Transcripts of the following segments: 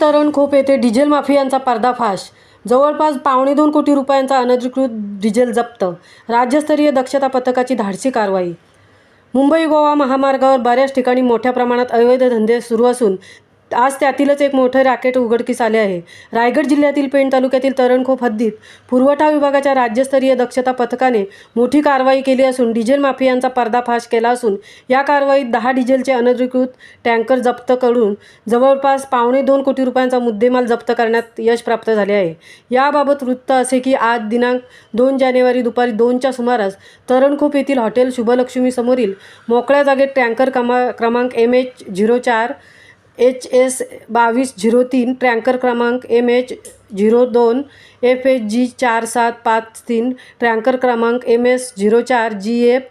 तरणखोप येथे डिझेल माफियांचा पर्दाफाश. जवळपास 2.25 कोटी रुपयांचा अनधिकृत डिझेल जप्त. राज्यस्तरीय दक्षता पथकाची धाडसी कारवाई. मुंबई गोवा महामार्गावर बऱ्याच ठिकाणी मोठ्या प्रमाणात अवैध धंदे सुरू असून आज त्यातीलच एक मोठे रॅकेट उघडकीस आले आहे. रायगड जिल्ह्यातील पेण तालुक्यातील तरणखोप हद्दीत पुरवठा विभागाच्या राज्यस्तरीय दक्षता पथकाने मोठी कारवाई केली असून डिझेल माफियांचा पर्दाफाश केला असून या कारवाईत 10 डिझेलचे अनधिकृत टँकर जप्त करून जवळपास 2.25 कोटी रुपयांचा मुद्देमाल जप्त करण्यात यश प्राप्त झाले आहे. याबाबत वृत्त असे की आज दिनांक 2 जानेवारी दुपारी 2च्या सुमारास तरणखोप येथील हॉटेल शुभलक्ष्मी समोरील मोकळ्या जागेत टँकर क्रमांक MH04 HS 2203, टँकर क्रमांक MH02 FHG 4753, टँकर क्रमांक MS04 GF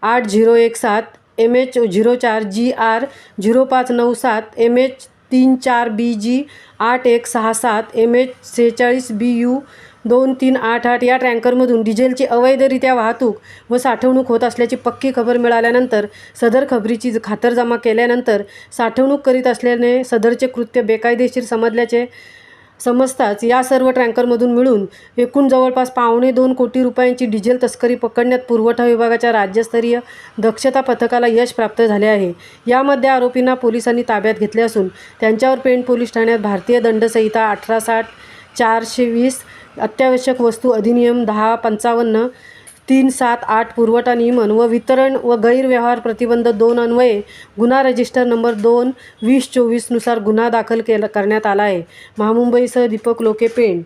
8017, MH04 GR 0597, MH34 BG 8167, MH46 BU 2388 या टँकरमधून डिझेलची अवैधरित्या वाहतूक व साठवणूक होत असल्याची पक्की खबर मिळाल्यानंतर सदर खबरीची खातरजमा केल्यानंतर साठवणूक करीत असल्याने सदरचे कृत्य बेकायदेशीर समजताच या सर्व टँकरमधून मिळून एकूण जवळपास 2.25 कोटी रुपयांची डिझेल तस्करी पकडण्यात पुरवठा विभागाच्या राज्यस्तरीय दक्षता पथकाला यश प्राप्त झाले आहे. यामध्ये आरोपींना पोलिसांनी ताब्यात घेतले असून त्यांच्यावर पेण पोलीस ठाण्यात भारतीय दंडसंहिता 1860 420 अत्यावश्यक वस्तू अधिनियम 1055 378 पुरवठा नियमन व वितरण व गैरव्यवहार प्रतिबंध 2 अन्वये गुन्हा रजिस्टर नंबर 2/2024 नुसार गुन्हा दाखल करण्यात आला आहे. महामुंबईसह दीपक लोके, पेण.